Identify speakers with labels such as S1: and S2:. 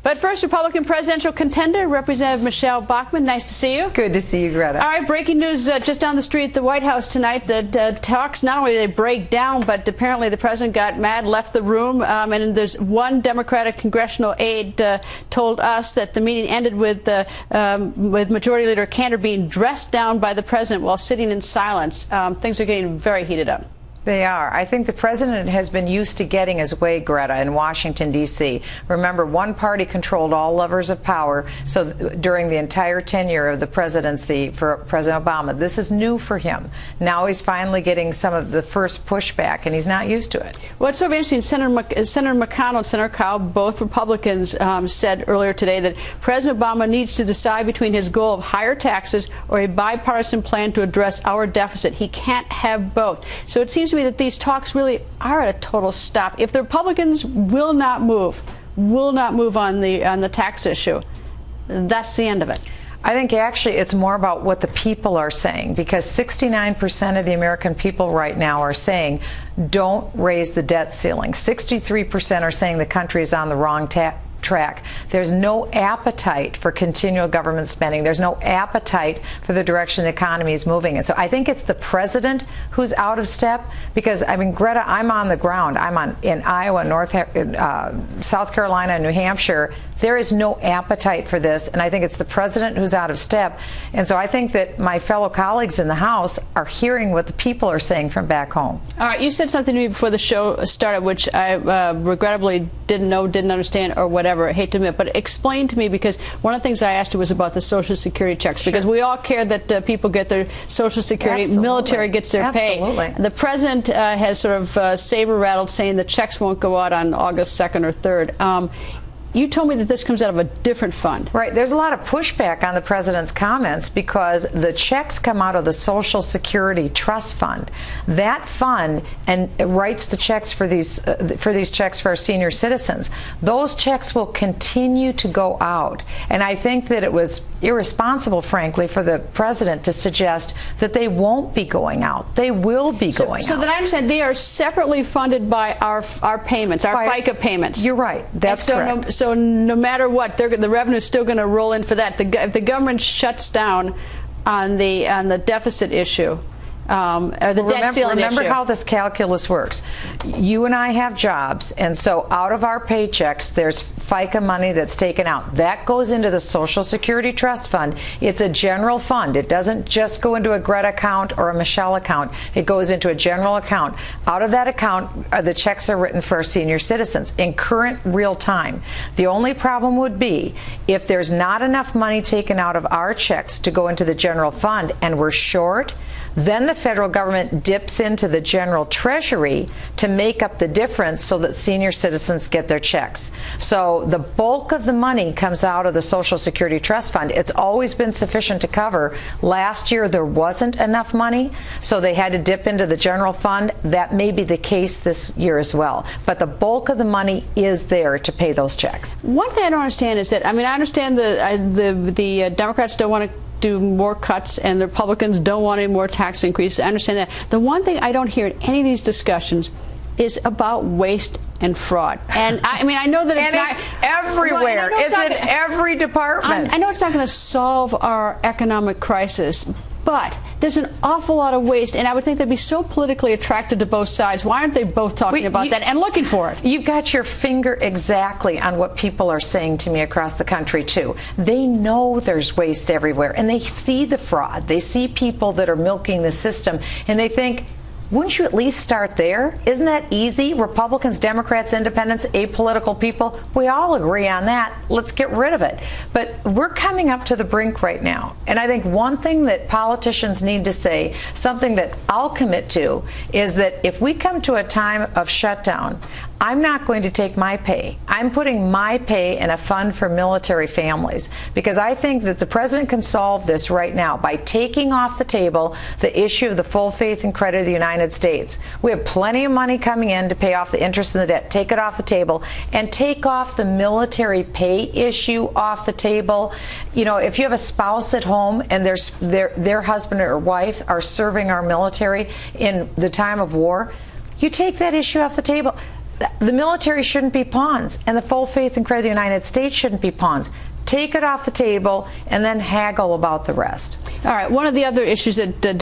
S1: But first, Republican presidential contender, Representative Michelle Bachmann. Nice to see you.
S2: Good to see you, Greta.
S1: All right, breaking news just down the street at the White House tonight. The talks, not only did they break down, but apparently the president got mad, left the room. And there's one Democratic congressional aide told us that the meeting ended with Majority Leader Cantor being dressed down by the president while sitting in silence. Things are getting very heated up.
S2: They are. I think the president has been used to getting his way, Greta, in Washington, D.C. Remember, one party controlled all levers of power so during the entire tenure of the presidency for President Obama. This is new for him. Now he's finally getting some of the first pushback, and he's not used to it.
S1: What's so interesting, Senator McConnell and Senator Kyl, both Republicans, said earlier today that President Obama needs to decide between his goal of higher taxes or a bipartisan plan to address our deficit. He can't have both. So it seems to me that these talks really are at a total stop. If the Republicans will not move on the tax issue, that's the end of it.
S2: I think actually it's more about what the people are saying, because 69% of the American people right now are saying don't raise the debt ceiling. 63% are saying the country is on the wrong track. There's no appetite for continual government spending. There's no appetite for the direction the economy is moving in. So I think it's the president who's out of step, because, I mean, Greta, I'm on the ground. I'm in Iowa, South Carolina, and New Hampshire. There is no appetite for this, and I think it's the president who's out of step. And so I think that my fellow colleagues in the House are hearing what the people are saying from back home.
S1: All right, you said something to me before the show started, which I regrettably didn't know, didn't understand, or whatever. I hate to admit, but explain to me, because one of the things I asked you was about the Social Security checks, because we all care that people get their Social Security, military gets their pay. The president has sort of saber-rattled, saying the checks won't go out on August 2nd or 3rd. You told me that this comes out of a different fund.
S2: Right. There's a lot of pushback on the president's comments because the checks come out of the Social Security Trust Fund. That fund writes the checks for these checks for our senior citizens. Those checks will continue to go out. And I think that it was irresponsible, frankly, for the president to suggest that they won't be going out. They will be going out.
S1: So that I understand they are separately funded by our payments, our FICA payments.
S2: You're right. That's correct.
S1: So no matter what, the revenue is still going to roll in for that. If the government shuts down on the deficit issue, or the debt ceiling issue.
S2: Remember how this calculus works. You and I have jobs, and so out of our paychecks, there's FICA money that's taken out. That goes into the Social Security Trust Fund. It's a general fund. It doesn't just go into a Greta account or a Michelle account. It goes into a general account. Out of that account, the checks are written for our senior citizens in current real time. The only problem would be if there's not enough money taken out of our checks to go into the general fund and we're short, then the federal government dips into the general treasury to make up the difference so that senior citizens get their checks. So the bulk of the money comes out of the Social Security Trust Fund. It's always been sufficient to cover. Last year there wasn't enough money, so they had to dip into the general fund. That may be the case this year as well. But the bulk of the money is there to pay those checks.
S1: One thing I don't understand is that, I mean, I understand the Democrats don't want to do more cuts and the Republicans don't want any more tax increases. I understand that. The one thing I don't hear in any of these discussions is about waste and fraud. And I mean, I know that it's
S2: everywhere. It's in every department.
S1: I know it's not going to solve our economic crisis, but there's an awful lot of waste, and I would think they'd be so politically attracted to both sides. Why aren't they both talking about that and looking for it?
S2: You've got your finger exactly on what people are saying to me across the country, too. They know there's waste everywhere, and they see the fraud. They see people that are milking the system, and they think, wouldn't you at least start there? Isn't that easy? Republicans, Democrats, independents, apolitical people, we all agree on that. Let's get rid of it. But we're coming up to the brink right now. And I think one thing that politicians need to say, something that I'll commit to, is that if we come to a time of shutdown, I'm not going to take my pay. I'm putting my pay in a fund for military families, because I think that the president can solve this right now by taking off the table the issue of the full faith and credit of the United States. We have plenty of money coming in to pay off the interest in the debt. Take it off the table and take off the military pay issue off the table. You know, if you have a spouse at home and their husband or wife are serving our military in the time of war, you take that issue off the table. The military shouldn't be pawns, and the full faith and credit of the United States shouldn't be pawns. Take it off the table and then haggle about the rest.
S1: All right. One of the other issues that